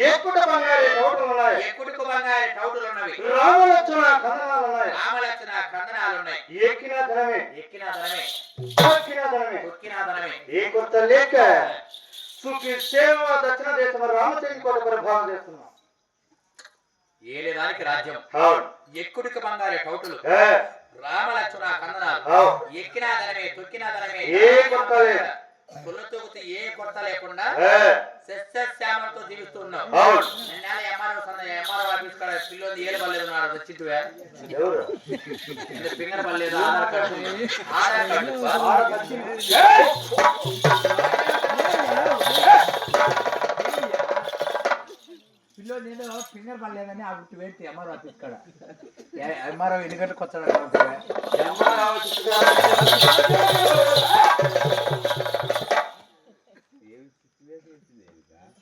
ఎక్కుట బంగారు టౌటులు ఉన్నాయి. ఎక్కుటకు బంగారు టౌటులు ఉన్నవి. రామలక్షణ కందనాలు ఉన్నాయి. రామలక్షణ కందనాలు ఉన్నాయి. ఎక్కిన ధనమే ఎక్కిన ధనమే తొక్కిన ధనమే తొక్కిన ధనమే ఏ కొత్త లేక సుఖి సేవ దక్షిణ దేశం రామచంద్ర కోట ప్రభావం చేస్తున్నాం. ఏలేదానికి రాజ్యం. ఎక్కుడికి బంగారు టౌటులు రామలక్షణ కందనాలు ఎక్కిన ధనమే తొక్కిన ధనమే ఏ కొత్త లేక పుల్లతోగుతూ ఏ కొత్త లేకుండా సస్యశ్యామలతో జీవిస్తున్నాం. ఎంఆర్ఓ ఆఫీస్ కాడ పిల్లలు ఏలు పర్లేదు వచ్చింటివే ఫింగర్ పర్లేదు ఆధార్ కార్డు పిల్లలు నేను ఫింగర్ పర్లేదని ఆ గుర్తు పెట్టి ఎంఆర్ఓ ఆఫీస్ కాడ ఎంఆర్ఓ ఎన్ని గంటలకు వచ్చాడు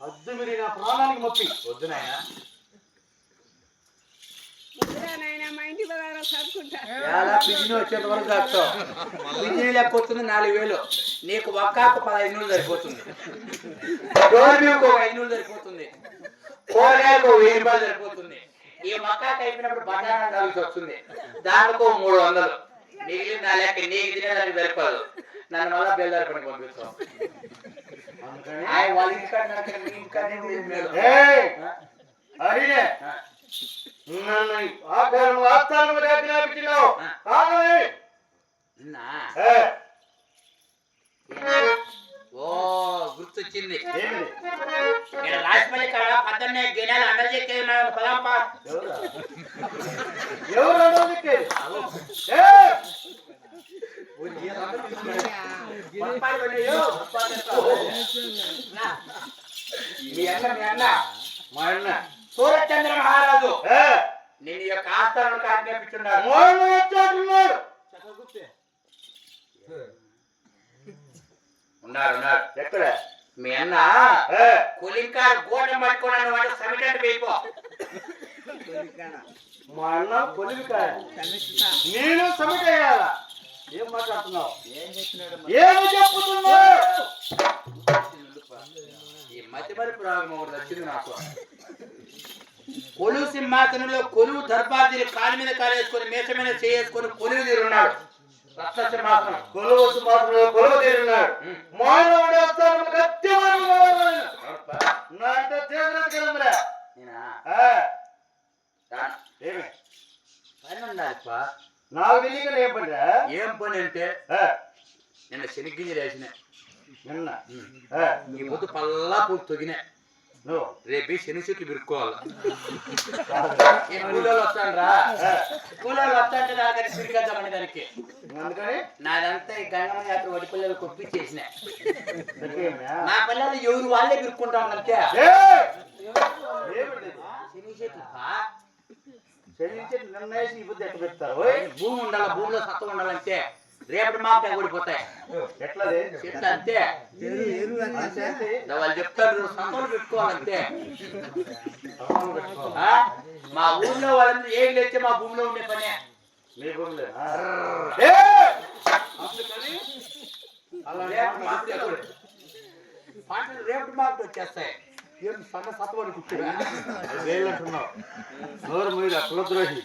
అద్దు మీరు నా ప్రాణానికి మొక్కి వద్దు నాయన వచ్చేంత వరకు కాస్తావు. బిజినీ లెక్క వస్తుంది 4000. నీకు ఒక్కాకు 15 సరిపోతుంది. 5 సరిపోతుంది. కోలేకు 1000 రూపాయలు సరిపోతుంది. ఈ మొక్కాకు అయిపోయినప్పుడు బంగారం కావాల్సి వస్తుంది. దానికో 300. మిగిలిన నా లెక్క నీకు తినేదానికి సరిపోదు. నన్ను మళ్ళా బేల్దారి పని పంపిస్తాం. గుర్తొచ్చింది. నేను రాజపల్లి కాడ 18 గిన్నెలు అందరికీ పదాంపా సూర్యచంద్ర మహారాజు నేను యొక్క ఆస్థానానికి ఆజ్ఞాపించున్నాడు. ఉన్నారు ఎక్కడ మీ అన్న కొలింకారు గోడ పట్టుకున్నాను వాడు సమిటెంట్ వేయిపో. మా అన్న కొలింకాయ నేను సమిటేయాలా? ఏం మాట్లాడుతున్నావు? ఏమి చెప్పుతున్నావు? ఈ మధ్యపరి ప్రారంభం ఒకటి వచ్చింది నాకు. కొలువు సింహాసనంలో కొలువు దర్బార్జీని కాలు మీద కాలేసుకొని మేస మీద చేసుకొని కొలువు తీరున్నాడు. రత్న సింహాసనం కొలువు సింహాసనంలో కొలువు తీరున్నాడు. మానవుడు నాకు తెలియక ఏం పని? ఏం పని అంటే నిన్న శనిగ్గింజలు వేసిన నిన్న ఈ పొద్దు పల్లా పూలు తొగినా. రేపు శని చెట్లు విరుక్కోవాలి. కూలోళ్ళు వస్తాను రా. కూలోళ్ళు వస్తాంటే నాకని పిరికేద్దామని దానికి. నాదంతా ఈ గంగమ్మ జాతర వడి పిల్లలు కొప్పించేసిన. నా పిల్లలు ఎవరు వాళ్ళే విరుక్కుంటాం అంతే. శని చెట్లు భూమి ఉండాలి, భూమిలో సత్వం ఉండాలంటే రేపటి మాపే ఓడిపోతాయి. ఎట్లా అంతే వాళ్ళు చెప్తారు సంతలు పెట్టుకోవాలంతే. మా ఊర్లో వాళ్ళంతా ఏం లేస్తే మా భూమిలో ఉండే పనే. మీ భూమిలో పంటలు రేపటి మాపే వచ్చేస్తాయి. ఏం సన్న సత్వాన్ని కూర్చున్నా వేలంటున్నావు. నోరు మీద కులద్రోహి.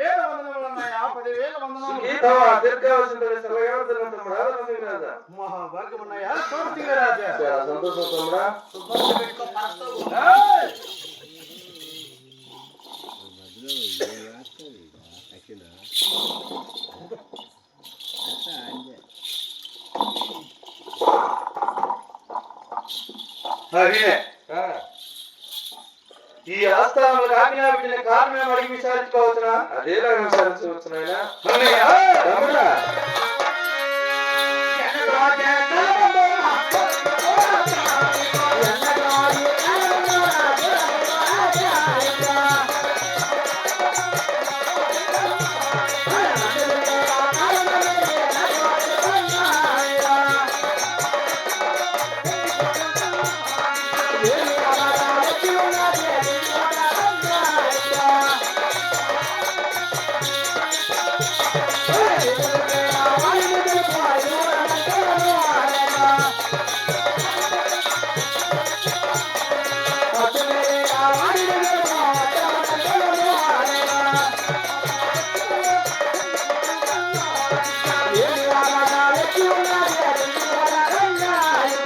10,000 వందనములన్నయ్యా, 10,000 వందనములు. దీర్ఘావసింది సర్వయోధన తమ్ముడా రాజా. మహాభాగ్యమున్నయ్యా సోమసింగరాజా. చాలా సంతోషం తమ్ముడా. ఏయ్! అదే ఆ, ఈ ఆస్థానములకు ఆజ్ఞా పెట్టిన కారణం అడిగి విచారించుకోవచ్చునా? అదేలా విచారించవచ్చు నాయనా. అన్నయ్యా, తమ్ముడా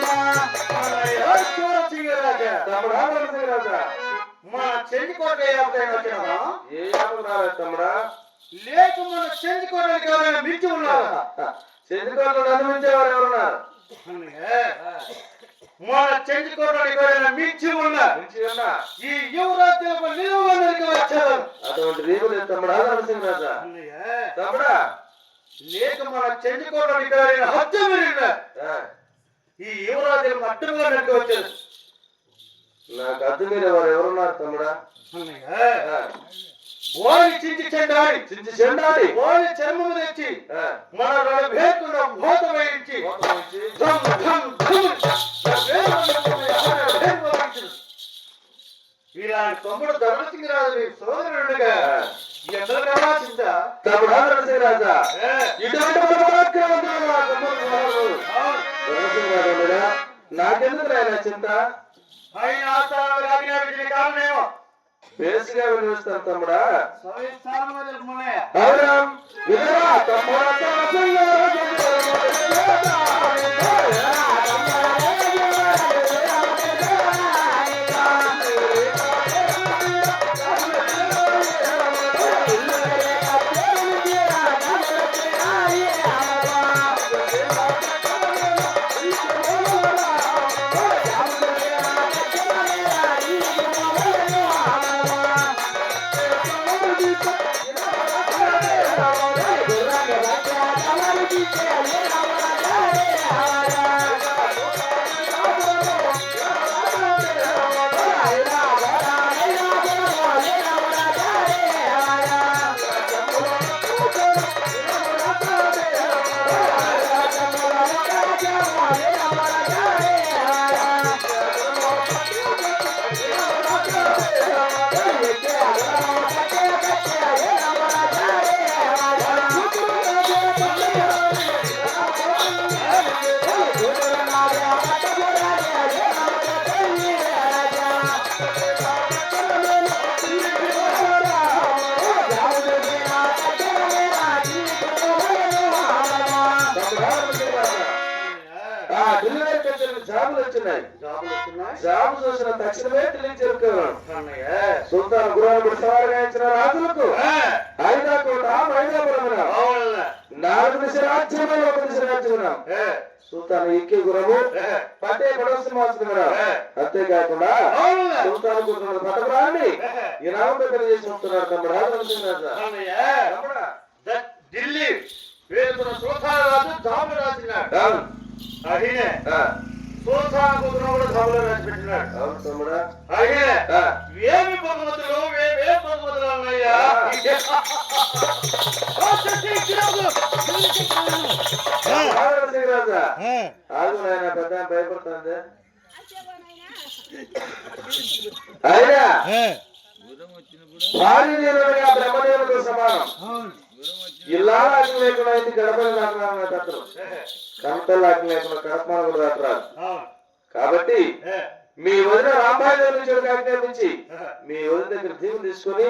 అన్నయ్యా సోమసింగరాజా. తమ్ముడా రాజా. మన చెందికోట ఎవరైనా వచ్చినావా? ఏ యాభై రాలేదు తమ్ముడా. లేక మన చెందికోటకి ఎవరైనా మించి ఉన్నావా? చెందుకోట్లు అనుభవించేవారు ఎవరున్నారు? అన్నయ్యా, మన చెందికోటకి ఎవరైనా మించి ఉన్నా మంచి ఉన్నా ఈ యువరాజ్యం నిలువడానికి వచ్చారు. అటువంటి రీపు లేదు తమ్ముడా నరసింహరాజా. అన్నయ్యా, తమ్ముడా లేక మన చెందికోటకి ఎవరైనా హత్య జరిగిన ఆ, ఈ యువరాజ్యం అడ్డుగా నడికి వచ్చారు. నాకు అర్థం మీద వారు ఎవరున్నారు తమ్ముడా? అన్నయ్యా, ఆ, వారిని చించి చెండాడి చించి చెండాడి వారి చర్మము తెచ్చి ఆ, మన రెండు వేకుండా మూత వేయించి మోసం వచ్చి ధమ్ ధమ్ ధమ్ ఇలాంటి తమ్ముడు ధర్మసింగరాజు సోదరుడుగా ఎందరూ ఆశించా? తమ్ముడా నరసింహరాజా. ఇటువంటి పరాక్రమవంతుడు నా తమ్ముడు వారు. నరసింహరాజుగా నాకెందుకు ఆయన చింత? ఆయన ఆస్థానాలు ఆజ్ఞాపించిన కారణమేమో బేసిగా వినిపిస్తాను తమ్ముడా. సవిస్తారముగా తెలుపుకున్నాయా? అవునా? వినరా తమ్ముడా నరసింహరాజు. జాబులు వచ్చినాయి. జాబు చూసిన తక్షణమే తెలియచేరుకోవాలి. సుల్తాన్ గురాలు సవారిగా రాజులకు ఐదాకోట మైదాపురమున 4 దిశ రాజ్యములు 1 దిశ రాజ్యమున సుల్తాన్ ఎక్కి గురము పట్టే పడవసింహాసనమున అంతేకాకుండా సుల్తాన్ గురువుల పట్టపురాన్ని ఈ రాముడు తెలియజేసి ఉంటున్నారు తమ్ముడా. ఢిల్లీ వేరుతున్న సుల్తాన్ రాజు జాబు రాసినాడు. అడిగే సుల్తాన్ కూతురు కూడా జాబులో రాసి పెట్టినాడు. అవును తమ్ముడా. అడిగే ఏమి బహుమతులు ఏమే బహుమతులు అన్నయ్యా? రాజా ఆగు నాయన పెద్ద భయపడుతుంది. అయినా భారీ దేవుడిగా బ్రహ్మదేవుడితో సమానం. ఇలా ఆజ్ఞ లేకుండా అయితే గడపని దాటరాదు, కమతలు ఆజ్ఞ లేకుండా కడపమాన కూడా దాటరాదు. కాబట్టి మీ వదిన రాంబాయి దగ్గర నుంచి ఆజ్ఞాపించి మీ వదిన దగ్గర దీవులు తీసుకొని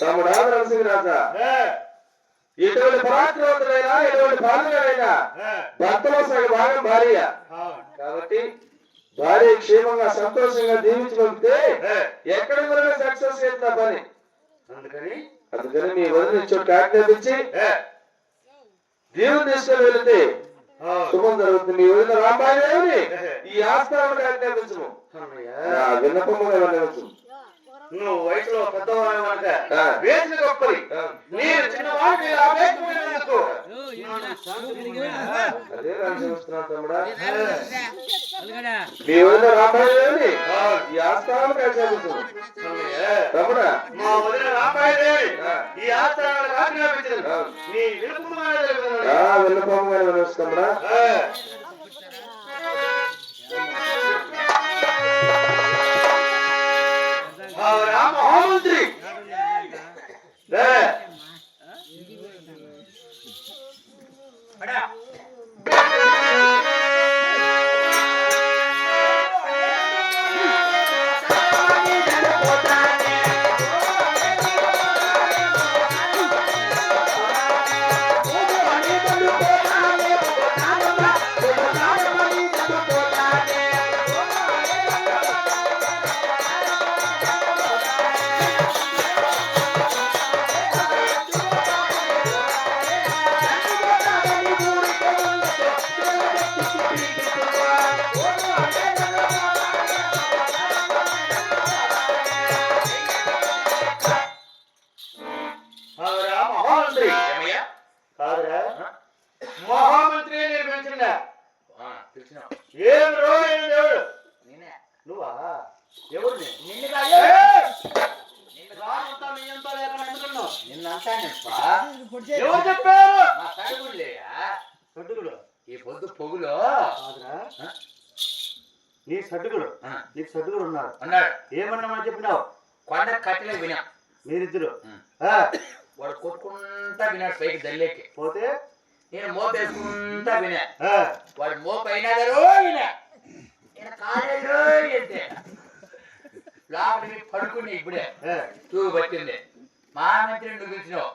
తమ్ముడా నరసింహరాజా, ఎటువంటి పరాక్రమంతుడైనా ఎటువంటి పాలకుడైనా భర్తలో సగ భాగం భార్య కాబట్టి భార్య క్షేమంగా సంతోషంగా దీవించి పంపితే ఎక్కడ కూడా సక్సెస్ చేస్తా పని. అందుకని మీ వదిన చోటు ఆజ్ఞాపించి దేవుని తీసుకొని వెళితే శుభం జరుగుతుంది. మీ వదిన రాంబాయిని ఈ ఆస్థానానికి ఆజ్ఞాపించము, విన్నపముగా విన్నవచ్చు. నువ్వు వయసులో పెద్దవాడు కనుక వేసిన గొప్పది, నేను చిన్నవాడు, మీరు ఆ వేసిన మీద ఎందుకు? అదే చూస్తున్నాను తమ్ముడా. మీ వదిన రాంబాయిని ఈ ఆస్థానానికి ఆజ్ఞాపించము తమ్ముడా. మా వదిన రాంబాయిదేవి ఈ ఆస్థానాలకు ఆజ్ఞాపించదు, నీ విన్నపముగా వినవచ్చు తమ్ముడా. మహామంత్రి మహామంత్రి నేను పెంచిన ఏం రోజు దేవుడు నువ్వా? ఎవరు ఎవరు చెప్పారు? సడ్డుగుడు ఈ పొద్దు పొగులో నీ సడ్డుగుడు, నీకు సడ్డుగుడు ఉన్నాడు అన్నాడు. ఏమన్నా చెప్పినావు? కొండ కట్టెలకు వినా మీరిద్దరు వాడు కొట్టుకుంటా వినాడు పైకి దల్లేకి పోతే నేను మోపేసుకుంటా వినా. వాడు మోపు అయినా లోపలికి పడుకుని ఇప్పుడే తూగు పట్టింది. మా మంత్రి నువ్వు పిలిచినావు,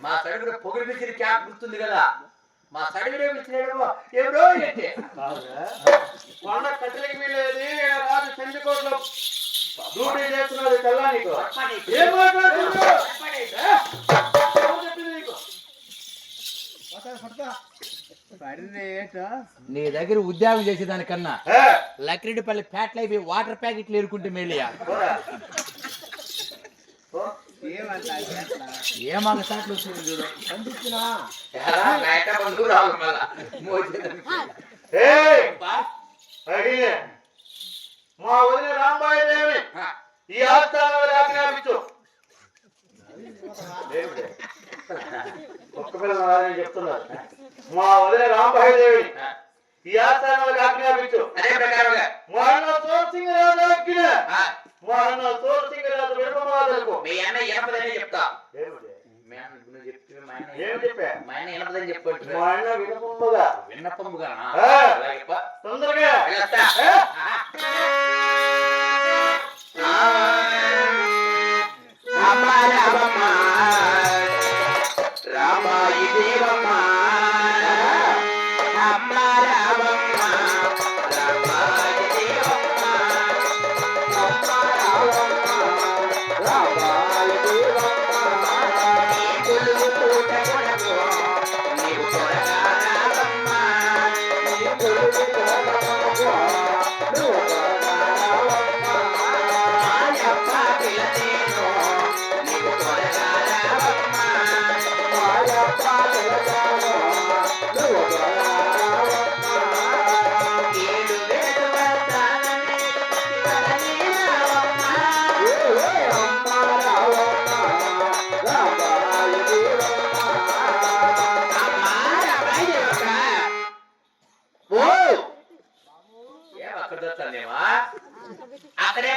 మా సడుగుడు పొగులు పిలిచిన క్యాప్ గుర్తుంది కదా, మా సడుగుడే పిలిచినాడు ఎవరో ఏంటి కొండ కట్టెలకి వీళ్ళేది రాజు చంద్రకోటలో డ్యూటీ చేస్తున్నది కల్లా నీకు ఏం మాట్లాడుతున్నావు? నీ దగ్గర ఉద్యోగం చేసేదానికన్నా లక్రెడ్డిపల్లి ప్యాట్లు అయిపోయి వాటర్ ప్యాకెట్లు ఎరుకుంటే మేలియా. ఏమాగ సాట్లు వచ్చింది చూడు. మా వదిన రాంబాయి దేవి ఈ ఆస్థానాలు ఆజ్ఞాపించు. ఒక్క పిల్లలు చెప్తున్నారు. మా వదిన రాంబాయి దేవి ఈ ఆస్థానాలకు ఆజ్ఞాపించు. అదే ప్రకారంగా మా సోర్సింగ్ రాజు ఆజ్ఞ, మా సోర్సింగ్ రాజు విడపమాదలకు మీ అన్న ఎనపదనే చెప్తా. ఏం చెప్పా? మా అన్న ఎనపదని చెప్పాడు. మా అన్న వినపముగా విన్నపముగా తొందరగా రామాయి దేవమ్మ అమ్మ రామమ్మ రామాయి దేవమ్మ అమ్మ రామమ్మ రామాయి దేవమ్మ నీ కొలువు పూట కొనకు నీవు త్వరగా రామమ్మ నీ కొలువు పూట కొనకు అక్కడ తెస్తానేమా అక్కడే